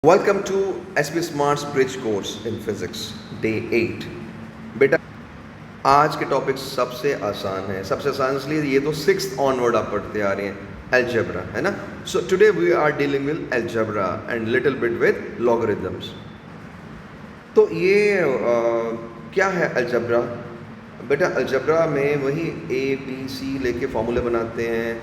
Welcome to SP smarts bridge course in physics day 8। बेटा आज के टॉपिक सबसे आसान है, सबसे आसान इसलिए ये तो 6th ऑनवर्ड आप पढ़ते आ रहे हैं, अलजेब्रा है ना। So today we are dealing with algebra and little bit with logarithms. तो ये क्या है अलजेब्रा? बेटा अलजेब्रा में वही ए बी सी लेके फॉर्मूले बनाते हैं,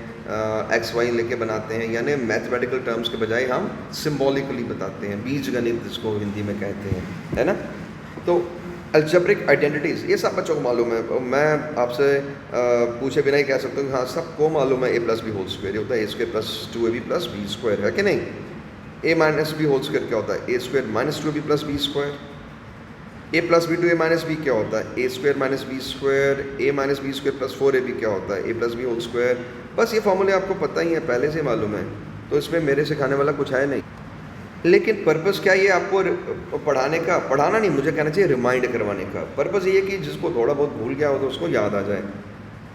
एक्स वाई लेके बनाते हैं, यानी मैथमेटिकल टर्म्स के बजाय हम सिंबॉलिकली बताते हैं, बीज गणित जिसको हिंदी में कहते हैं, है ना। तो अलजेब्रिक आइडेंटिटीज़ ये सब बच्चों को मालूम है। मैं आपसे पूछे बिना ही कह सकता हूँ हाँ सबको मालूम है A plus B whole square होता है A square plus 2ab plus B square, है कि नहीं। A minus B whole square क्या होता है A square minus 2ab plus B square. A plus B to A minus B क्या होता है A square minus B square. A minus B square plus 4ab क्या होता है A plus B whole square. बस ये फॉर्मूले आपको पता ही है, पहले से मालूम है, तो इसमें मेरे सिखाने वाला कुछ है नहीं। लेकिन पर्पस क्या ये आपको पढ़ाने का, पढ़ाना नहीं मुझे कहना चाहिए रिमाइंड करवाने का। पर्पस ये कि जिसको थोड़ा बहुत भूल गया हो तो उसको याद आ जाए,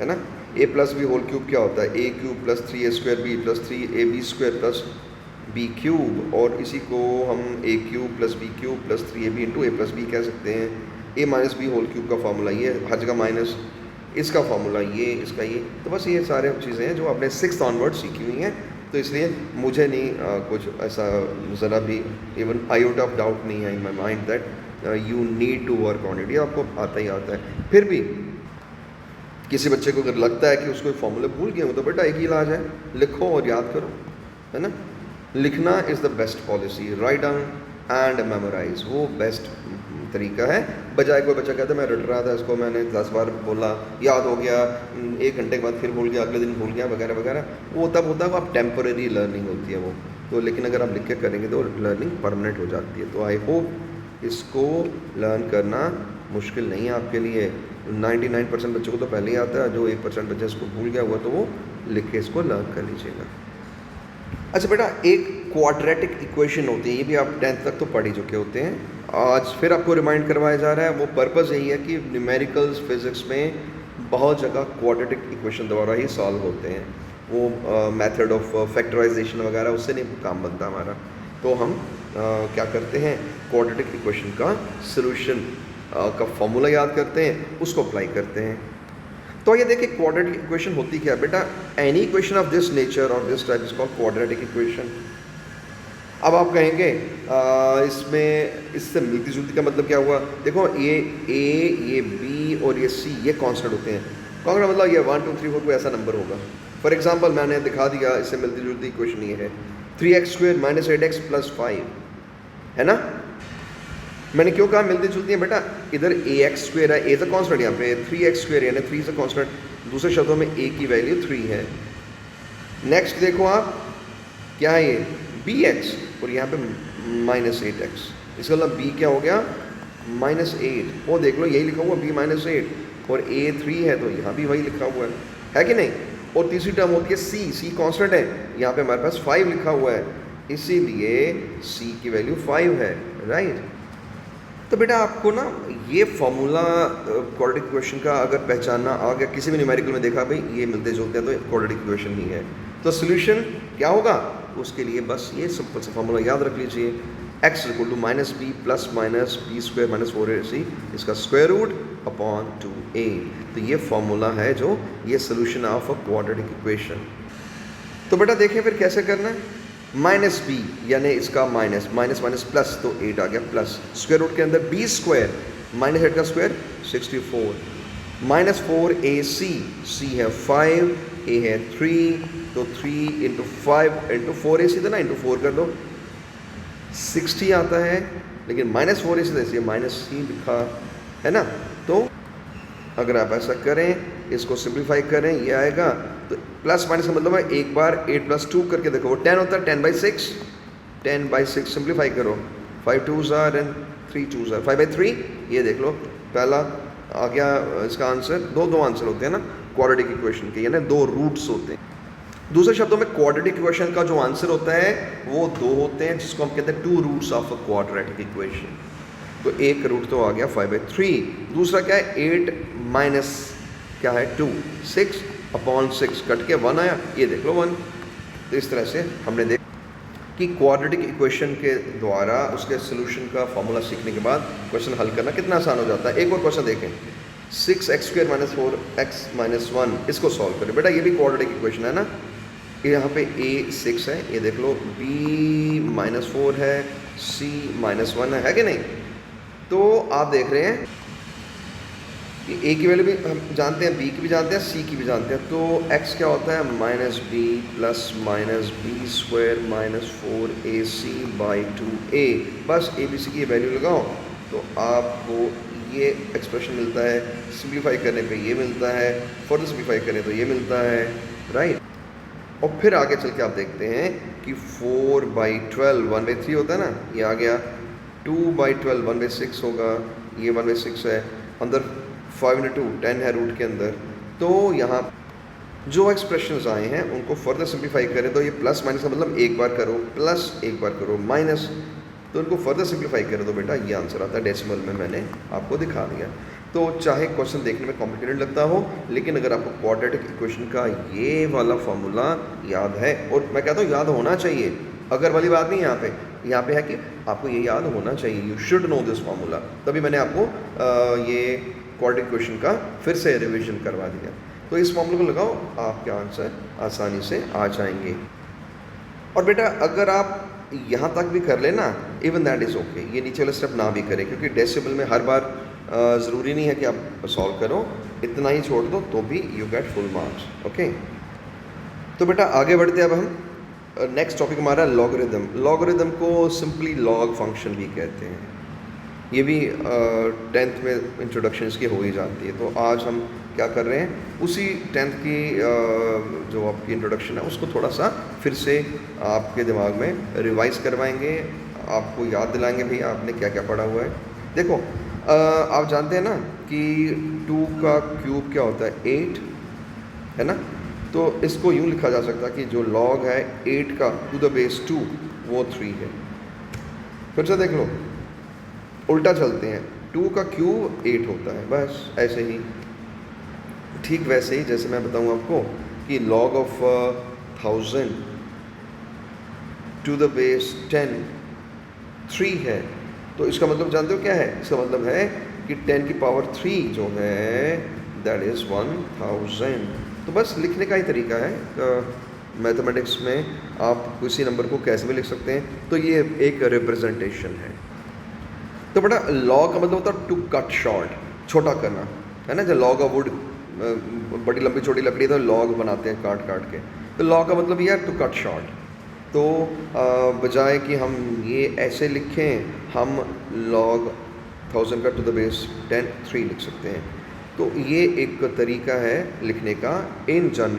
है ना। A plus B whole cube क्या होता है A cube plus 3a square B plus 3ab square plus B cube, और इसी को हम A cube plus B cube plus 3ab into A plus B कह सकते हैं। A minus B whole cube का फार्मूला ये, हर जगह माइनस, इसका फार्मूला ये, इसका ये। तो बस ये सारे चीज़ें हैं जो आपने 6th ऑनवर्ड सीखी हुई हैं, तो इसलिए मुझे नहीं कुछ ऐसा ज़रा भी इवन आयोटा ऑफ डाउट नहीं है in my mind that you need to work on it. ये आपको आता ही आता है। फिर भी किसी बच्चे को अगर लगता है कि उसको फॉर्मूले भूल गए हो तो बेटा एक ही इलाज है, लिखो और याद करो, है ना। लिखना is the best policy, write down and memorise, वो बेस्ट तरीका है। बजाय कोई बच्चा कहता है मैं रट रहा था, इसको मैंने 10 बार बोला, याद हो गया, 1 घंटे के बाद फिर भूल गया, अगले दिन भूल गया वगैरह वगैरह, वो तब होता है आप टेम्परेरी लर्निंग होती है वो तो। लेकिन अगर आप लिख के करेंगे तो लर्निंग परमानेंट हो जाती है। तो आई होप इसको लर्न करना मुश्किल नहीं है आपके लिए। 99% बच्चों को तो पहले ही आता है, जो 1% बच्चे इसको भूल गया हुआ तो वो लिख के इसको लर्न कर लीजिएगा। अच्छा बेटा एक क्वाड्रेटिक इक्वेशन होती है, ये भी आप 10th तक तो पढ़ ही चुके होते हैं, आज फिर आपको रिमाइंड करवाया जा रहा है। वो पर्पज़ यही है कि न्यूमेरिकल्स फिज़िक्स में बहुत जगह क्वाड्रेटिक इक्वेशन द्वारा ही सॉल्व होते हैं। वो मेथड ऑफ फैक्टराइजेशन वगैरह उससे नहीं काम बनता हमारा। तो हम क्या करते हैं, क्वाड्रेटिक इक्वेशन का सॉल्यूशन का फॉर्मूला याद करते हैं, उसको अप्लाई करते हैं। तो ये देखिए क्वाड्रेटिक इक्वेशन होती क्या है बेटा, any equation of this nature और this type is called quadratic equation. अब आप कहेंगे इसमें इससे मिलती जुलती का मतलब क्या हुआ? देखो ये ए, ये बी और ये सी ये कांस्टेंट होते हैं। कांस्टेंट मतलब ये 1 2 3 4 कोई ऐसा नंबर होगा। फॉर एग्जांपल मैंने दिखा दिया, इससे मिलती जुलती इक्वेशन ये है 3x square minus 8x plus 5, है ना। मैंने क्यों कहा मिलती जुलती है बेटा, इधर ax स्क्वायर है, a का कांस्टेंट, यहाँ पे 3x स्क्वायर यानी 3 से कांस्टेंट, दूसरे शब्दों में a की वैल्यू 3 है। नेक्स्ट देखो आप क्या है ये bx और यहाँ पे माइनस 8x, इसका मतलब b क्या हो गया -8, वो देख लो यही लिखा हुआ b -8 और a 3 है तो यहाँ भी वही लिखा हुआ है कि नहीं। और तीसरी टर्म होती है c कांस्टेंट है, यहाँ पे हमारे पास 5 लिखा हुआ है, इसीलिए c की वैल्यू 5 है, राइट। तो बेटा आपको ना ये फॉर्मूला क्वाड्रेटिक इक्वेशन का अगर पहचानना आ गया, किसी भी न्यूमेरिकल में देखा भाई ये मिलते जुलते हैं तो क्वाड्रेटिक इक्वेशन ही है, तो सोल्यूशन क्या होगा उसके लिए बस ये सिंपल सा फॉर्मूला याद रख लीजिए, x equal to minus B plus minus B square minus 4ac इसका स्क्वायर रूट अपॉन 2a। तो ये फॉर्मूला है जो ये solution of a quadratic equation. तो बेटा देखें फिर कैसे करना है, माइनस बी यानी इसका माइनस माइनस माइनस प्लस, तो 8 आ गया प्लस, स्क्वायर रूट के अंदर बी स्क्वायर माइनस 8 का स्क्वायर 64 माइनस 4ac, सी है 5, ए है 3, तो 3 इंटू 5 इंटू 4ac था ना, इंटू 4 कर दो 60 आता है, लेकिन माइनस 4ac तो इसलिए माइनस c लिखा है ना। तो अगर आप ऐसा करें, इसको सिंप्लीफाई करें, ये आएगा, तो प्लस माइनस का मतलब है एक बार 8 प्लस 2 करके देखो वो 10 होता है, 10/6 10/6 सिंप्लीफाई करो, 5 2s are and 3 2s are 5/3, ये देख लो पहला आ गया इसका आंसर। दो आंसर होते हैं ना क्वाड्रेटिक इक्वेशन के, यानी 2 रूट्स होते हैं। दूसरे शब्दों में क्वाड्रेटिक इक्वेशन का जो आंसर होता है वो 2 होते हैं, जिसको हम कहते हैं 2 roots of a quadratic equation. तो एक रूट तो आ गया 5/3, दूसरा क्या है 8 माइनस क्या है 2 6 अपॉन 6 कट के 1 आया, ये देख लो 1। तो इस तरह से हमने कि क्वाड्रेटिक इक्वेशन के द्वारा उसके सोल्यूशन का फॉर्मूला सीखने के बाद क्वेश्चन हल करना कितना आसान हो जाता है। एक और क्वेश्चन देखें, 6x² - 4x - 1, इसको सॉल्व करें। बेटा ये भी क्वाड्रेटिक इक्वेशन है ना, यहाँ पे a 6 है, ये देख लो, b -4 है, c -1 है कि नहीं। तो आप देख रहे हैं कि a की वैल्यू भी हम जानते हैं, b की भी जानते हैं, c की भी जानते हैं। तो x क्या होता है, -b ± b² - 4ac/2a। बस a b c की वैल्यू लगाओ तो आपको ये एक्सप्रेशन मिलता है। सिंप्लीफाई करने पे ये मिलता है, फर्दर सिंप्लीफाई करें तो ये मिलता है, राइट। और फिर आगे चल के आप देखते हैं कि 4/12 1/3 होता है ना, ये आ गया। 2/12 1/6 होगा, ये 1/6 है। अंदर 5 × 2 10 है रूट के अंदर। तो यहाँ जो एक्सप्रेशंस आए हैं उनको फर्दर सिंप्लीफाई करें तो ये प्लस माइनस का मतलब एक बार करो प्लस, एक बार करो माइनस, तो उनको फर्दर सिंप्लीफाई करें तो बेटा ये आंसर आता है। डेसिमल में मैंने आपको दिखा दिया। तो चाहे क्वेश्चन देखने में कॉम्प्लिकेटेड लगता हो, लेकिन अगर आपको क्वाड्रेटिक इक्वेशन का ये वाला फॉर्मूला याद है, और मैं कहता हूँ याद होना चाहिए, अगर वाली बात नहीं, यहाँ पे है कि आपको ये याद होना चाहिए, you should no this formula. तभी मैंने आपको ये क्वाड्रेटिक इक्वेशन का फिर से रिवीजन करवा दिया। तो इस फॉर्मूले को लगाओ, आपके आंसर आसानी से आ जाएंगे। और बेटा अगर आप यहाँ तक भी कर लेना, इवन दैट इज़ ओके, ये नीचे वाला स्टेप ना भी करें, क्योंकि डेसिमल में हर बार ज़रूरी नहीं है कि आप सॉल्व करो, इतना ही छोड़ दो तो भी you get full marks. Okay, तो बेटा आगे बढ़ते हैं। अब हम नेक्स्ट टॉपिक हमारा लॉगरिदम। लॉगरिदम को सिंपली लॉग फंक्शन भी कहते हैं। ये भी 10th में इंट्रोडक्शन इसकी हो ही जाती है। तो आज हम क्या कर रहे हैं, उसी 10th की जो आपकी इंट्रोडक्शन है उसको थोड़ा सा फिर से आपके दिमाग में रिवाइज करवाएंगे, आपको याद दिलाएंगे भाई आपने क्या क्या पढ़ा हुआ है। देखो आप जानते हैं ना कि 2 का क्यूब क्या होता है, 8 है ना। तो इसको यूँ लिखा जा सकता है कि जो लॉग है 8 का टू द बेस 2 वो 3 है। फिर से देख लो, उल्टा चलते हैं, 2 का क्यूब 8 होता है, बस ऐसे ही। ठीक वैसे ही जैसे मैं बताऊँ आपको कि log of 1000 to the base 10 3 है। तो इसका मतलब जानते हो क्या है, इसका मतलब है कि 10 की पावर 3 जो है दैट इज़ 1000। तो बस लिखने का ही तरीका है। मैथमेटिक्स में आप किसी नंबर को कैसे भी लिख सकते हैं, तो ये एक रिप्रेजेंटेशन है। तो बेटा लॉग का मतलब होता है टू कट शॉर्ट, छोटा करना, है ना। जब लॉग ऑफ वुड, बड़ी लंबी छोटी लकड़ी तो लॉग बनाते हैं काट काट के, तो लॉग का मतलब ये है टू कट शॉर्ट। तो बजाय कि हम ये ऐसे लिखें, हम लॉग 1000 का टू द बेस 10 3 लिख सकते हैं। तो ये एक तरीका है लिखने का। इन जनरल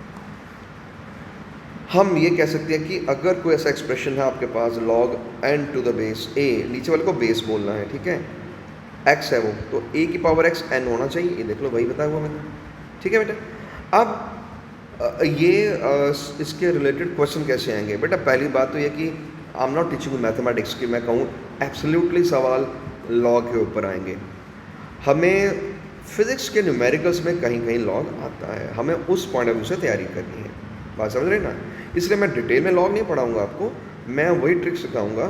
हम ये कह सकते हैं कि अगर कोई ऐसा एक्सप्रेशन है आपके पास log n to the base a, नीचे वाले को बेस बोलना है, ठीक है, x है वो, तो a की पावर x n होना चाहिए। ये देख लो भाई बताया हुआ मैंने, ठीक है बेटा। अब ये इसके रिलेटेड क्वेश्चन कैसे आएंगे बेटा। पहली बात तो ये कि I am not teaching mathematics की, मैं कहूँ एब्सोल्युटली सवाल लॉग के ऊपर आएंगे। हमें फिज़िक्स के न्यूमेरिकल्स में कहीं कहीं लॉग आता है, हमें उस पॉइंट ऑफ व्यू से तैयारी करनी है, बात समझ रहे ना। इसलिए मैं डिटेल में लॉग नहीं पढ़ाऊंगा आपको, मैं वही ट्रिक सिखाऊंगा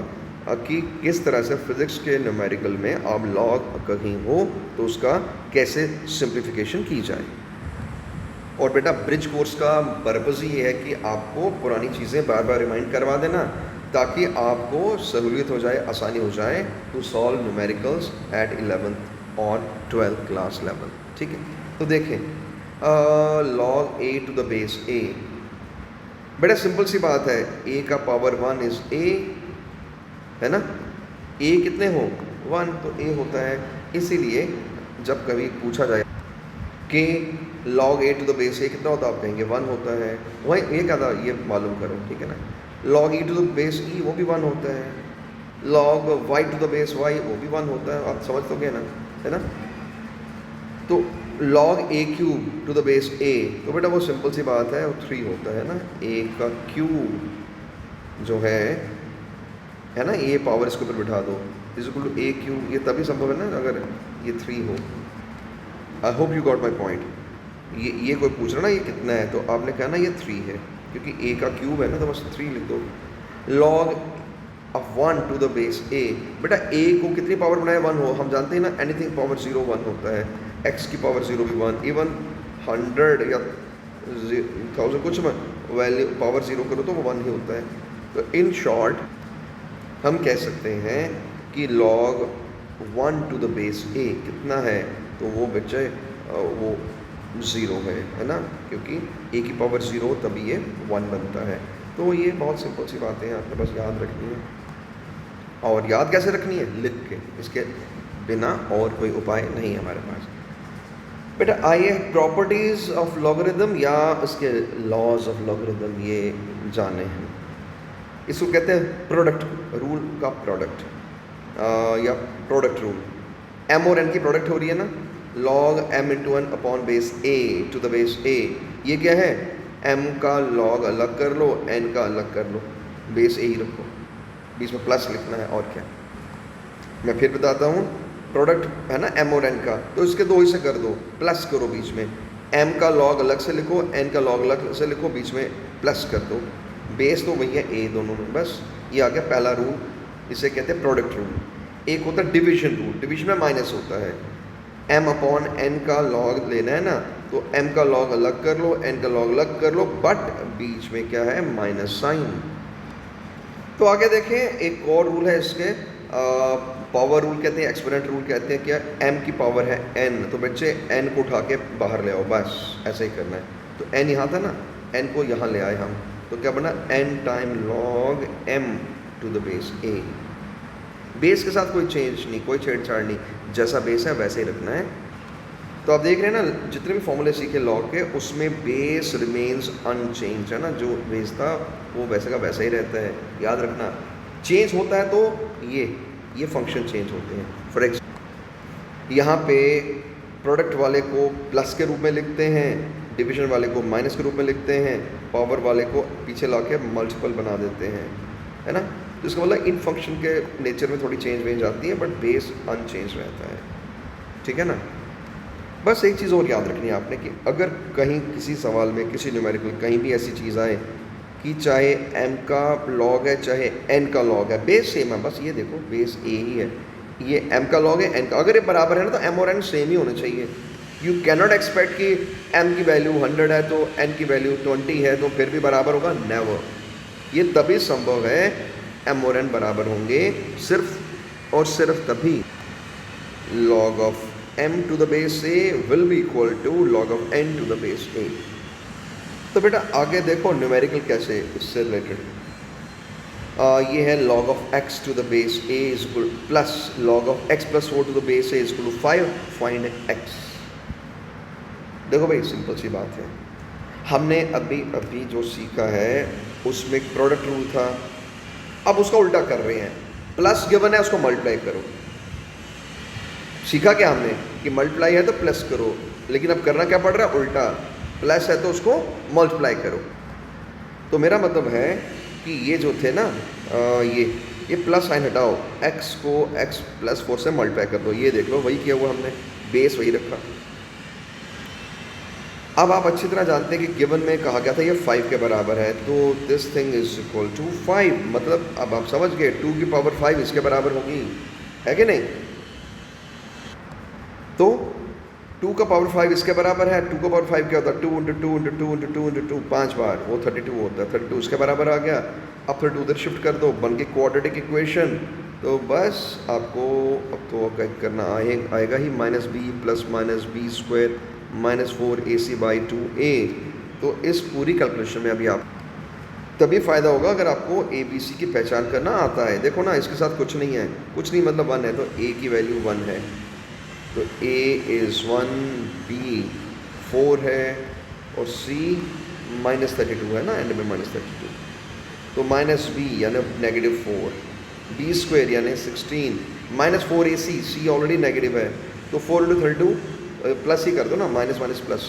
कि किस तरह से फिज़िक्स के न्यूमेरिकल में आप लॉग कहीं हो तो उसका कैसे सिंप्लीफिकेशन की जाए। और बेटा ब्रिज कोर्स का पर्पज़ ही ये है कि आपको पुरानी चीज़ें बार बार रिमाइंड करवा देना, ताकि आपको सहूलियत हो जाए, आसानी हो जाए to solve numericals eight 11th और 12th क्लास लेवल, ठीक है। तो देखें log a to the base a, बड़ा सिंपल सी बात है, a का पावर 1 इज़ a, है ना। a कितने हो 1, तो a होता है। इसीलिए जब कभी पूछा जाए कि log a to the base a कितना होता है, आप कहेंगे 1 होता है। वही ये क्या था, ये मालूम करो, ठीक है ना। log e to the base e वो भी 1 होता है, log y to the base y वो भी 1 होता है, आप समझ दोगे ना, है ना। तो log a cube two the base a, तो बेटा वो सिंपल सी बात है, वो 3 होता है ना। a का क्यूब जो है ना, a पावर इसके ऊपर बिठा दो is equal to a cube. ये तभी संभव है ना अगर ये 3 हो। I hope you got my point. ये कोई पूछ रहा ना ये कितना है, तो आपने कहा ना ये 3 है, क्योंकि a का क्यूब है ना, तो बस 3 लिख दो। Log of 1 to the base a, बेटा a को कितनी पावर बनाए 1 हो, हम जानते हैं ना एनीथिंग पावर 0 1 होता है, x की पावर 0 भी 1, इवन 100 या 1000 कुछ में वैल्यू पावर 0 करो तो वो 1 ही होता है। तो इन शॉर्ट हम कह सकते हैं कि log 1 to the base a कितना है, तो वो बच्चे वो 0 है ना, क्योंकि a की पावर 0 तभी ये 1 बनता है। तो ये बहुत सिंपल सी बातें हैं, आपने बस याद रखनी है। और याद कैसे रखनी है? लिख के, इसके बिना और कोई उपाय नहीं है हमारे पास। बेटा आइए प्रॉपर्टीज़ ऑफ लॉगरिदम या इसके लॉज ऑफ लॉगरिदम ये जाने हैं। इसको कहते हैं प्रोडक्ट रूल का प्रोडक्ट या प्रोडक्ट रूल। m और n की प्रोडक्ट हो रही है ना, log m into n upon base a to the base a। ये क्या है? m का log अलग कर लो, n का अलग कर लो, बेस a ही रखो, बीच में प्लस लिखना है और क्या। मैं फिर बताता हूँ, प्रोडक्ट है ना m और n का, तो इसके दो हिस्से कर दो, प्लस करो बीच में, m का log अलग से लिखो, n का log अलग से लिखो, बीच में प्लस कर दो, बेस तो वही है a दोनों में। बस ये आ गया पहला रूल, इसे कहते हैं प्रोडक्ट रूल। एक होता है डिवीजन रूल, डिवीजन में माइनस होता है, m अपॉन n का log लेना है ना, तो m का log अलग कर लो, n का log अलग कर लो, बट बीच में क्या है? Minus sign. तो आगे देखें, एक और रूल है इसके, पावर रूल कहते हैं, एक्सपोनेंट रूल कहते हैं। क्या? m की पावर है n, तो बच्चे n को उठा के बाहर ले आओ, बस ऐसे ही करना है। तो n यहाँ था ना, n को यहाँ ले आए हम, तो क्या बना? n time log m to the base a। Base के साथ कोई चेंज नहीं, कोई छेड़छाड़ नहीं, जैसा बेस है वैसे ही रखना है। तो आप देख रहे हैं ना, जितने भी फॉर्मूले सीखे लॉग के, उसमें बेस रिमेन्स अनचेंज है ना, जो बेस था वो वैसे का वैसा ही रहता है, याद रखना। चेंज होता है तो ये फंक्शन चेंज होते हैं। फॉर एग्जाम्पल यहाँ पे प्रोडक्ट वाले को प्लस के रूप में लिखते हैं, डिवीजन वाले को माइनस के रूप में लिखते हैं, पावर वाले को पीछे ला के मल्टीपल बना देते हैं, है ना। तो इसका मतलब इन फंक्शन के नेचर में थोड़ी चेंज वेंज आती है, बट बेस अनचेंज रहता है, ठीक है ना। बस एक चीज़ और याद रखनी है आपने कि अगर कहीं किसी सवाल में, किसी न्यूमेरिकल कहीं भी ऐसी चीज़ आए कि चाहे m का log है चाहे n का log है, बेस सेम है, बस ये देखो बेस a ही है, ये m का log है n का, अगर ये बराबर है ना तो m और n सेम ही होने चाहिए। यू कैनॉट एक्सपेक्ट कि m की वैल्यू 100 है तो n की वैल्यू 20 है तो फिर भी बराबर होगा, नेवर। ये तभी संभव है m और n बराबर होंगे, सिर्फ और सिर्फ तभी log of m to the base a will be equal to log of n to the base a। तो बेटा आगे देखो न्यूमेरिकल कैसे इससे रिलेटेड, ये है log of x to the base a is equal plus log of x plus 4 to the base a is equal to 5, find x। देखो भाई सिंपल सी बात है, हमने अभी जो सीखा है उसमें एक प्रोडक्ट रूल था, अब उसका उल्टा कर रहे हैं, प्लस गिवन है उसको मल्टीप्लाई करो। सीखा क्या हमने कि मल्टीप्लाई है तो प्लस करो, लेकिन अब करना क्या पड़ रहा है? उल्टा, प्लस है तो उसको मल्टीप्लाई करो। तो मेरा मतलब है कि ये जो थे ना, ये प्लस साइन हटाओ, x को x प्लस 4 से मल्टीप्लाई कर दो, ये देख लो वही किया हुआ हमने, बेस वही रखा। अब आप अच्छी तरह जानते हैं कि गिवन में कहा गया था ये 5 के बराबर है, तो this thing is equal to 5, मतलब अब आप समझ गए 2 की पावर 5 इसके बराबर होगी, है कि नहीं। तो 2 का पावर 5 इसके बराबर है, 2 का पावर 5 क्या होता है? 2 इंटू 2 इंटू 2 इंटू 2 इंटू 2 5 बार, वो 32 होता है, 32 इसके बराबर आ गया। अब 32 उधर शिफ्ट कर दो, बन के क्वाड्रेटिक इक्वेशन। तो बस आपको अब तो क्या करना आएगा ही, minus B plus minus B square minus 4ac by 2a। तो इस पूरी कैलकुलेशन में अभी आप तभी फ़ायदा होगा अगर आपको ए बी सी की पहचान करना आता है। देखो ना, इसके साथ कुछ नहीं है, कुछ नहीं मतलब 1 है, तो a की वैल्यू 1 है, तो a इज़ 1, b 4 है और c माइनस 32 है ना, एंड में माइनस 32, तो माइनस b यानी नेगेटिव 4, b स्क्वायर यानी 16 minus 4ac, c already negative है, तो 4 इंटू 32 प्लस ही कर दो ना, माइनस माइनस प्लस,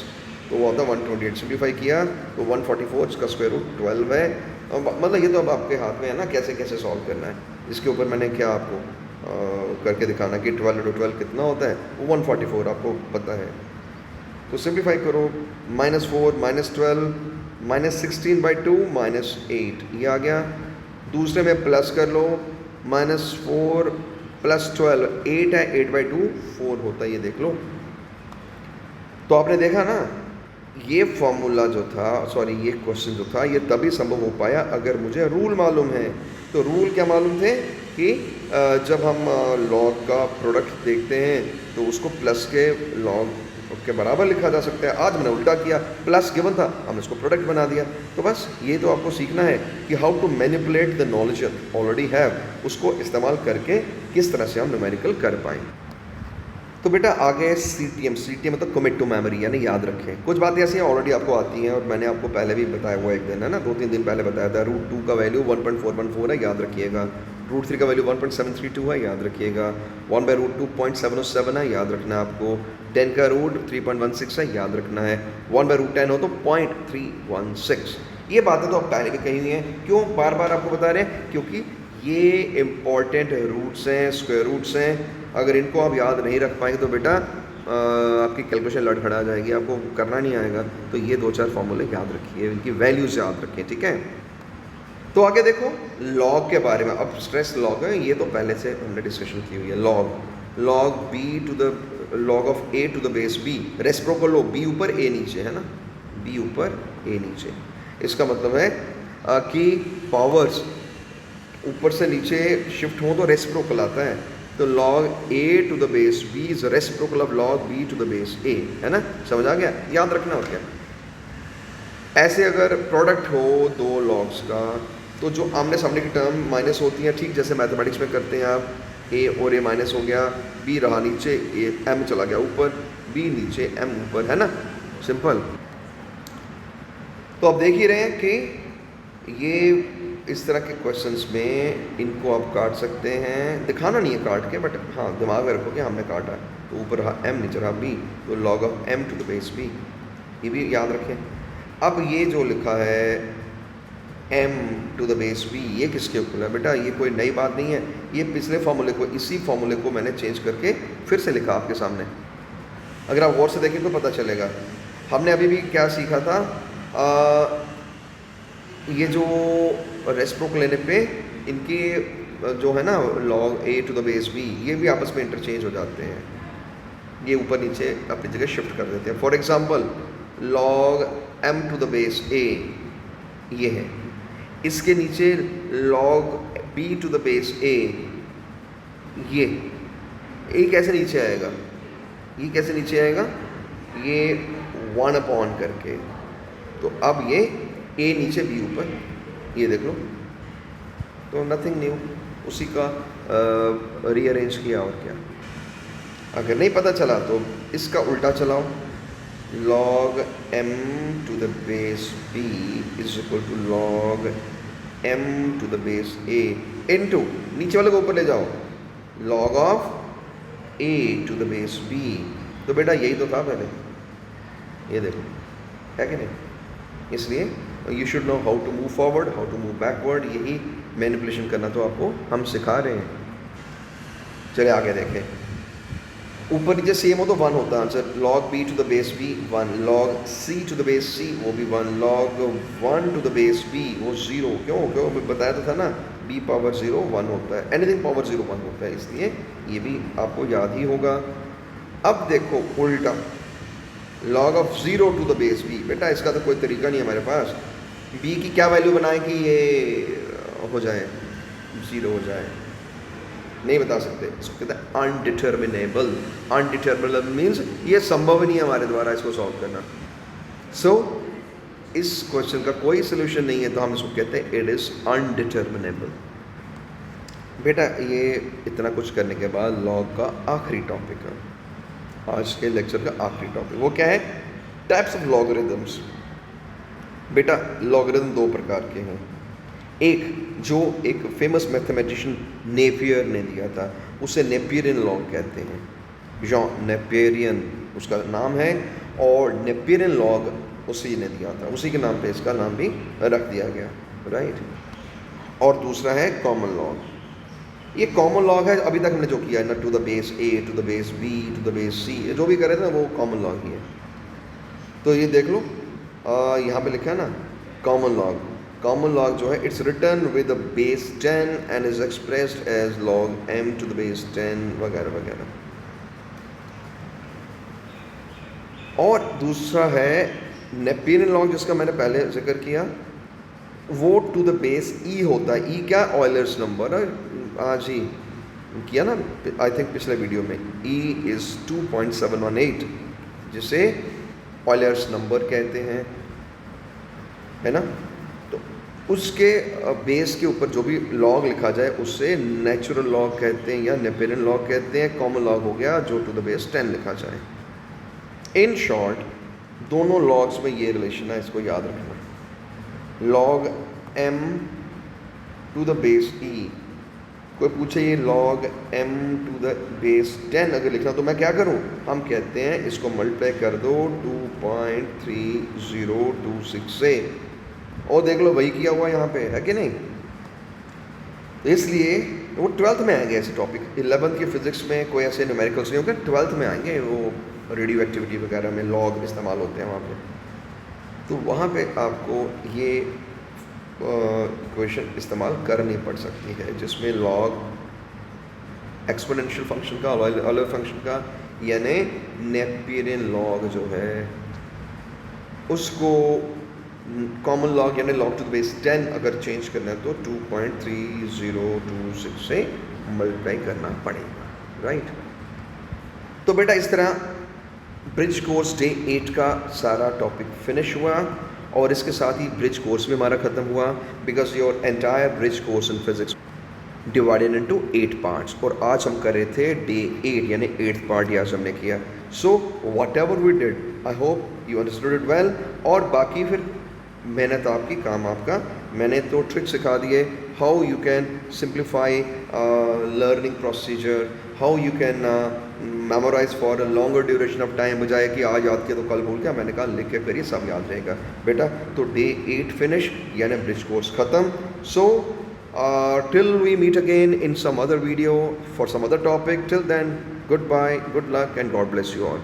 तो वो होता है 128। सिम्प्लीफाई किया तो 144, इसका स्क्वायर रूट 12 है। मतलब ये तो अब आपके हाथ में है ना कैसे कैसे सॉल्व करना है। इसके ऊपर मैंने क्या आपको करके दिखाना कि 12 इंटू 12 कितना होता है, वो 144 आपको पता है। तो सिम्प्लीफाई करो, minus 4 minus 12 minus 16 by 2 minus 8, ये आ गया। दूसरे में प्लस कर लो, -4 + 12 8 है, 8/2 4 होता है, ये देख लो। तो आपने देखा ना, ये फॉर्मूला जो था, सॉरी ये क्वेश्चन जो था, ये तभी संभव हो पाया अगर मुझे रूल मालूम है। तो रूल क्या मालूम थे कि जब हम लॉग का प्रोडक्ट देखते हैं तो उसको प्लस के लॉग के बराबर लिखा जा सकता है। आज मैंने उल्टा किया, प्लस गिवन था, हमने इसको प्रोडक्ट बना दिया। तो बस ये तो आपको सीखना है कि how to manipulate the knowledge already have, उसको इस्तेमाल करके किस तरह से हम न्यूमेरिकल कर पाएँ। तो बेटा आगे CTM मतलब कमिट टू मेमोरी, यानी याद रखें। कुछ बातें ऐसी ऑलरेडी आपको आती हैं और मैंने आपको पहले भी बताया हुआ एक दिन, है ना, 2-3 दिन पहले बताया था। √2 का वैल्यू 1.414 है, याद रखिएगा। √3 का वैल्यू 1.732 है, याद रखिएगा। 1/√2 0.707 है, याद रखना है आपको। 10 का रूट 3.16 है, याद रखना है। 1/√10 हो तो 0.316। ये बातें तो आप पहले भी कही हुई हैं। क्यों बार बार आपको बता रहे हैं? क्योंकि ये इम्पॉर्टेंट रूट्स हैं, स्क्वायर रूट्स हैं। अगर इनको आप याद नहीं रख पाएंगे तो बेटा आपकी कैलकुलेशन लड़खड़ा जाएगी, आपको करना नहीं आएगा। तो ये 2-4 फॉर्मूले याद रखिए, इनकी वैल्यूज याद रखें, ठीक है। तो आगे देखो लॉग के बारे में। अब स्ट्रेस लॉग है, ये तो पहले से हमने डिस्कशन की हुई है। Log b to the log of a to the base b, reciprocal लो, b ऊपर a नीचे, है ना, b ऊपर a नीचे। इसका मतलब है कि पावर्स ऊपर से नीचे शिफ्ट हो तो रेसिप्रोकल आता है। तो log a to the base b is reciprocal of log b to the base a, है ना, समझ आ गया? याद रखना हो क्या। ऐसे अगर प्रोडक्ट हो दो लॉग्स का, तो जो आमने सामने की टर्म माइनस होती हैं, ठीक जैसे मैथमेटिक्स में करते हैं आप, a और a माइनस हो गया, b रहा नीचे, a m चला गया ऊपर, b नीचे m ऊपर, है ना, सिंपल। तो आप देख ही रहे हैं कि ये इस तरह के क्वेश्चंस में इनको आप काट सकते हैं। दिखाना नहीं है काट के, बट हाँ दिमाग में रखो कि हमने काटा। तो ऊपर रहा m, नीचे रहा b, तो log of m to the base b, ये भी याद रखें। अब ये जो लिखा है m to the base b, ये किसके ऊपर है बेटा? ये कोई नई बात नहीं है, ये पिछले फॉर्मूले को, इसी फॉर्मूले को मैंने चेंज करके फिर से लिखा आपके सामने। अगर आप गौर से देखें तो पता चलेगा। हमने अभी भी क्या सीखा था, ये जो रेसिप्रोकल लेने पे इनकी जो है ना log a to the base b, ये भी आपस में इंटरचेंज हो जाते हैं, ये ऊपर नीचे अपनी जगह शिफ्ट कर देते हैं। For example log m to the base a ये है, इसके नीचे log b to the base a, ये कैसे नीचे आएगा? ये कैसे नीचे आएगा? ये 1 करके। तो अब ये a नीचे b ऊपर, ये देख लो। तो नथिंग न्यू, उसी का रीअरेंज किया और क्या। अगर नहीं पता चला तो इसका उल्टा चलाओ, log m to the base b is equal to log m to the base a into, नीचे वाले को ऊपर ले जाओ, log of a to the base b। तो बेटा यही तो था पहले, ये देखो है कि नहीं। इसलिए you should know how to move forward, how to move backward, यही मैनिपुलेशन करना तो आपको हम सिखा रहे हैं। चलिए आगे देखें। ऊपर नीचे सेम हो तो 1 होता है answer. log b to the base b 1, log c to the base c वो भी 1, log 1 to the base b वो 0। क्यों बताया तो था ना, b पावर 0 1 होता है, एनीथिंग पावर 0 1 होता है, इसलिए ये भी आपको याद ही होगा। अब देखो उल्टा, log of 0 to the base b, बेटा इसका तो कोई तरीका नहीं है हमारे पास। b की क्या वैल्यू बनाए कि ये हो जाए 0 हो जाए, नहीं बता सकते। इसको कहते हैं अनडिटर्मिनेबल। अनडिटर्मिनेबल मीन्स ये संभव नहीं है हमारे द्वारा इसको सॉल्व करना। सो इस क्वेश्चन का कोई सोल्यूशन नहीं है, तो हम इसको कहते हैं इट इज़ अनडिटर्मिनेबल। बेटा ये इतना कुछ करने के बाद लॉग का आखिरी टॉपिक है, आज के लेक्चर का आखिरी टॉपिक, वो क्या है? Types of logarithms. बेटा लॉगरिदम 2 प्रकार के हैं। एक जो एक फेमस मैथमेटिशियन नेपियर ने दिया था, उसे नेपियरियन लॉग कहते हैं। जॉन नेपियरियन उसका नाम है, और नेपियरियन लॉग उसी ने दिया था, उसी के नाम पे इसका नाम भी रख दिया गया, राइट। और दूसरा है कॉमन लॉग। ये कॉमन लॉग है, अभी तक हमने जो किया है ना, to the base a to the base b to the base c, जो भी करे थे ना वो कॉमन लॉग ही है। तो ये देख लो यहाँ पे लिखा है ना कॉमन लॉग, कॉमन लॉग जो है it's written with the base 10 and is expressed as log m to the base 10 वगैरह वगैरह। और दूसरा है नेपियरियन लॉग जिसका मैंने पहले जिक्र किया, वो टू द बेस e होता है। e क्या, ऑयलर्स नंबर, आज ही किया ना आई थिंक पिछले वीडियो में। e इज़ 2.718 जिसे ऑयलर्स नंबर कहते हैं, है ना। तो उसके बेस के ऊपर जो भी लॉग लिखा जाए उससे नेचुरल लॉग कहते हैं या नेपियरियन लॉग कहते हैं। कॉमन लॉग हो गया जो टू द बेस 10 लिखा जाए। इन शॉर्ट दोनों लॉग्स में ये रिलेशन है, इसको याद रखना। Log m to the base e, कोई पूछे ये log m to the base 10 अगर लिखना तो मैं क्या करूं, हम कहते हैं इसको मल्टीप्लाई कर दो 2.3026 से, और देख लो वही किया हुआ यहाँ पे है कि नहीं। इसलिए वो 12th में आएंगे ऐसे टॉपिक। 11th की फिजिक्स में कोई ऐसे न्यूमेरिकल्स नहीं होंगे, 12th में आएंगे वो रेडियो एक्टिविटी वगैरह में लॉग इस्तेमाल होते हैं वहाँ पे। तो वहाँ पे आपको ये इक्वेशन इस्तेमाल करनी पड़ सकती है जिसमें लॉग एक्सपोनेंशियल फंक्शन का, ऑयलर फंक्शन का, यानी नेपियरियन लॉग जो है उसको कॉमन लॉग यानी लॉग टू द बेस 10 अगर चेंज करना है तो 2.3026 से मल्टीप्लाई करना पड़ेगा, राइट। तो बेटा इस तरह ब्रिज कोर्स डे 8 का सारा टॉपिक फिनिश हुआ, और इसके साथ ही ब्रिज कोर्स भी हमारा ख़त्म हुआ, because your entire bridge course in physics divided into 8 parts, और आज हम कर रहे थे डे 8 यानी 8th पार्ट ही आज हमने किया। So whatever we did I hope you understood it well. और बाकी फिर मेहनत आपकी, काम आपका। मैंने तो ट्रिक सिखा दिए, how you can simplify learning procedure, how you can memorise for a longer duration of time, बजाय कि आज याद किया तो कल भूल गया। मैंने कहा लिख के फिर ये सब याद रहेगा बेटा। तो डे 8 फिनिश यानी ब्रिज कोर्स ख़त्म। सो till we meet again in some other video for some other topic, till then goodbye, good luck and God bless you all.